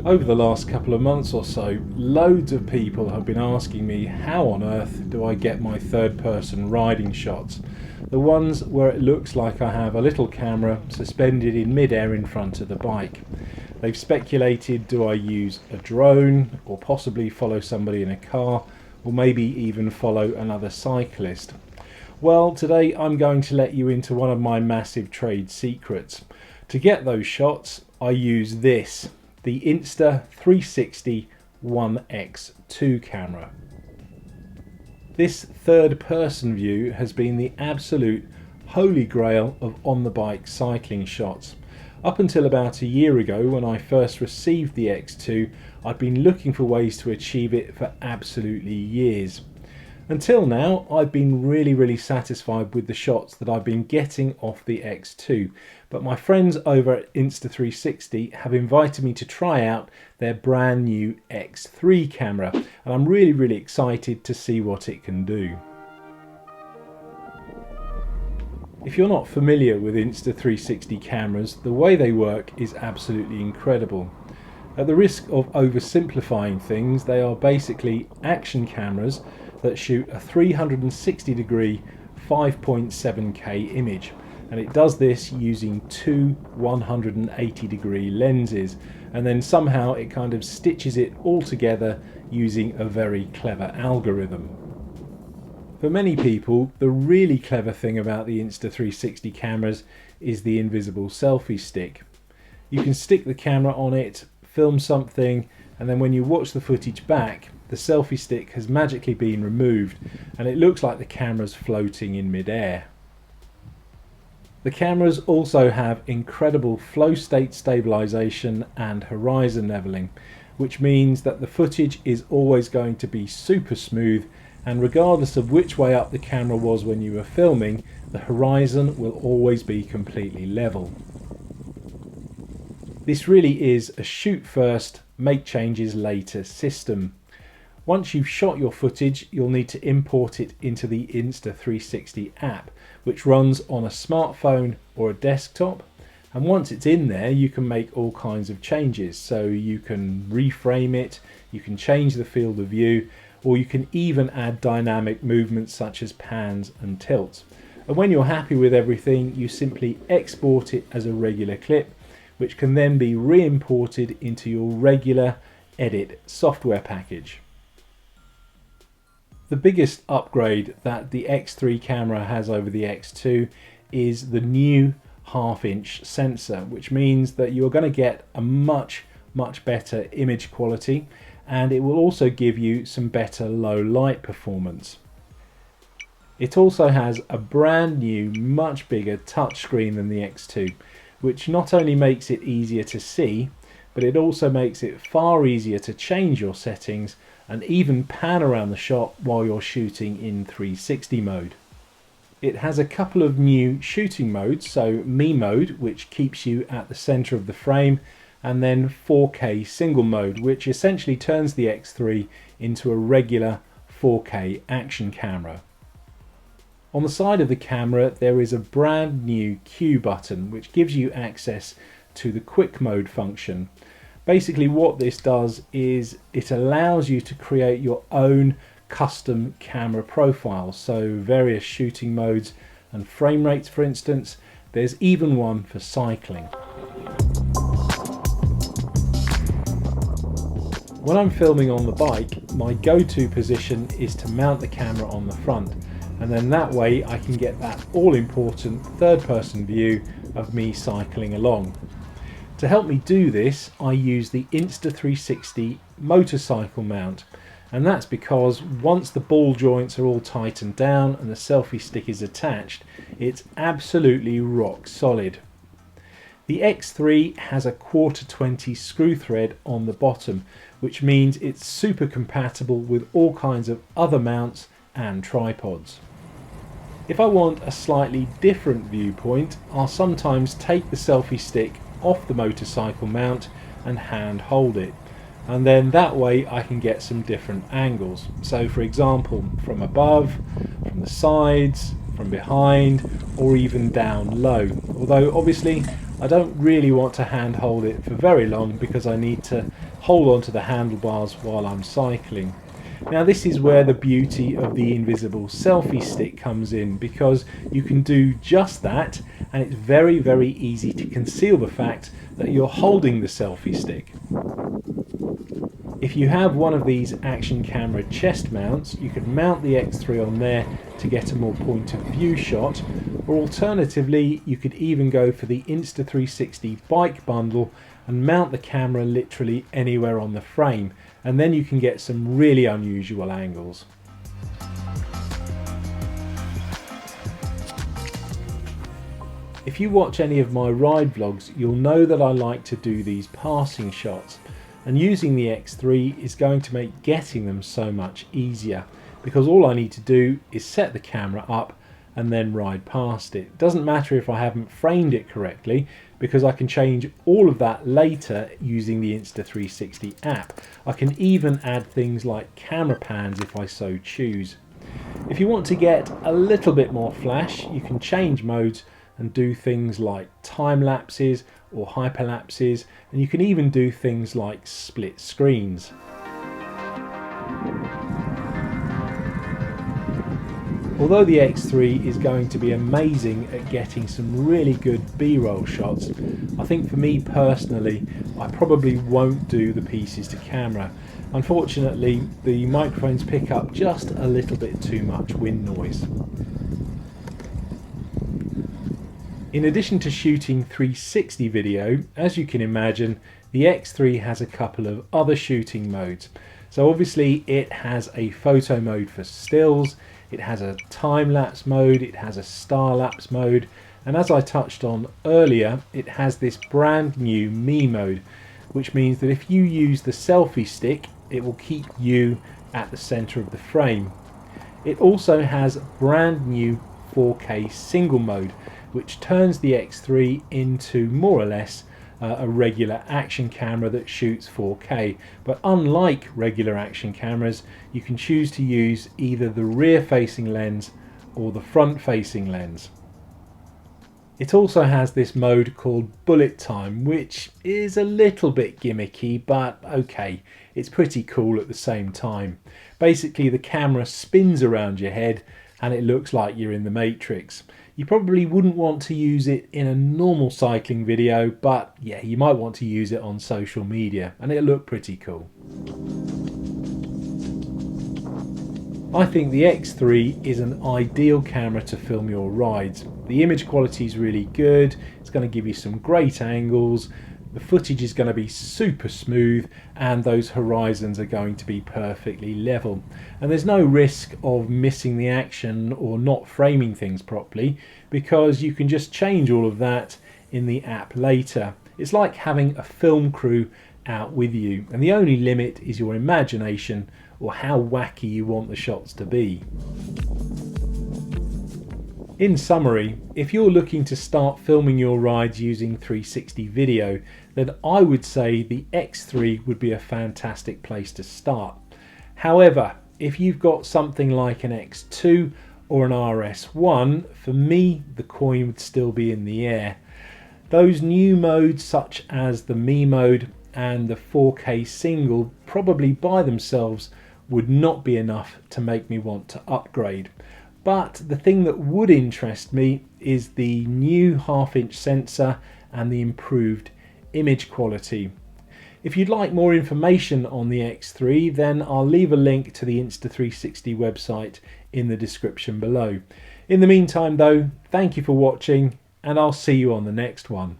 Over the last couple of months or so, loads of people have been asking me how on earth do I get my third person riding shots. The ones where it looks like I have a little camera suspended in mid-air in front of the bike. They've speculated, do I use a drone or possibly follow somebody in a car or maybe even follow another cyclist. Well, today I'm going to let you into one of my massive trade secrets. To get those shots, I use this, the Insta360 1x2 camera. This third person view has been the absolute holy grail of on the bike cycling shots. Up until about a year ago when I first received the X2, I'd been looking for ways to achieve it for absolutely years. Until now, I've been really satisfied with the shots that I've been getting off the X2, but my friends over at Insta360 have invited me to try out their brand new X3 camera, and I'm really excited to see what it can do. If you're not familiar with Insta360 cameras, the way they work is absolutely incredible. At the risk of oversimplifying things, they are basically action cameras that shoot a 360 degree 5.7K image, and it does this using two 180 degree lenses, and then somehow it kind of stitches it all together using a very clever algorithm. For many people, the really clever thing about the Insta360 cameras is the invisible selfie stick. You can stick the camera on it, film something, and then when you watch the footage back, the selfie stick has magically been removed and it looks like the camera's floating in mid-air. The cameras also have incredible flow state stabilization and horizon leveling, which means that the footage is always going to be super smooth, and regardless of which way up the camera was when you were filming, the horizon will always be completely level. This really is a shoot first, make changes later system. Once you've shot your footage, you'll need to import it into the Insta360 app, which runs on a smartphone or a desktop. And once it's in there, you can make all kinds of changes. So you can reframe it, you can change the field of view, or you can even add dynamic movements such as pans and tilts. And when you're happy with everything, you simply export it as a regular clip, which can then be re-imported into your regular edit software package. The biggest upgrade that the X3 camera has over the X2 is the new 1/2" sensor, which means that you're going to get a much better image quality, and it will also give you some better low light performance. It also has a brand new, much bigger touchscreen than the X2, which not only makes it easier to see, but it also makes it far easier to change your settings and even pan around the shot while you're shooting in 360 mode. It has a couple of new shooting modes, so Me mode, which keeps you at the center of the frame, and then 4K single mode, which essentially turns the X3 into a regular 4K action camera. On the side of the camera there is a brand new Q button which gives you access to the quick mode function. Basically what this does is it allows you to create your own custom camera profile, so various shooting modes and frame rates for instance. There's even one for cycling. When I'm filming on the bike, my go-to position is to mount the camera on the front, and then that way I can get that all-important third-person view of me cycling along. To help me do this, I use the Insta360 motorcycle mount, and that's because once the ball joints are all tightened down and the selfie stick is attached, it's absolutely rock solid. The X3 has a 1/4 screw thread on the bottom, which means it's super compatible with all kinds of other mounts and tripods. If I want a slightly different viewpoint, I'll sometimes take the selfie stick off the motorcycle mount and hand hold it. and then that way I can get some different angles. So for example, from above, from the sides, from behind, or even down low. Although obviously I don't really want to hand hold it for very long because I need to hold on to the handlebars while I'm cycling. Now this is where the beauty of the invisible selfie stick comes in, because you can do just that, and it's very easy to conceal the fact that you're holding the selfie stick. If you have one of these action camera chest mounts, you could mount the X3 on there to get a more point of view shot, or alternatively you could even go for the Insta360 bike bundle and mount the camera literally anywhere on the frame, and then you can get some really unusual angles. If you watch any of my ride vlogs, you'll know that I like to do these passing shots, and using the X3 is going to make getting them so much easier, because all I need to do is set the camera up and then ride past it. It doesn't matter if I haven't framed it correctly, because I can change all of that later using the Insta360 app. I can even add things like camera pans if I so choose. If you want to get a little bit more flash, you can change modes and do things like time lapses or hyperlapses, and you can even do things like split screens. Although the X3 is going to be amazing at getting some really good B-roll shots, I think for me personally, I probably won't do the pieces to camera. Unfortunately, the microphones pick up just a little bit too much wind noise. In addition to shooting 360 video, as you can imagine, the X3 has a couple of other shooting modes. So obviously it has a photo mode for stills, it has a time-lapse mode, it has a star-lapse mode, and as I touched on earlier, it has this brand new me mode, which means that if you use the selfie stick, it will keep you at the center of the frame. It also has brand new 4K single mode, which turns the X3 into more or less a regular action camera that shoots 4K, but unlike regular action cameras, you can choose to use either the rear facing lens or the front facing lens. It also has this mode called bullet time, which is a little bit gimmicky, but okay, it's pretty cool at the same time. Basically the camera spins around your head and it looks like you're in the Matrix. You probably wouldn't want to use it in a normal cycling video, but yeah, you might want to use it on social media and it'll look pretty cool. I think the X3 is an ideal camera to film your rides. The image quality is really good, it's going to give you some great angles, the footage is going to be super smooth, and those horizons are going to be perfectly level. And there's no risk of missing the action or not framing things properly, because you can just change all of that in the app later. It's like having a film crew out with you, and the only limit is your imagination or how wacky you want the shots to be. In summary, if you're looking to start filming your rides using 360 video, then I would say the X3 would be a fantastic place to start. However, if you've got something like an X2 or an RS1, for me the coin would still be in the air. Those new modes such as the me mode and the 4K single probably by themselves would not be enough to make me want to upgrade. But the thing that would interest me is the new 1/2-inch sensor and the improved image quality. If you'd like more information on the X3, then I'll leave a link to the Insta360 website in the description below. In the meantime though, thank you for watching, and I'll see you on the next one.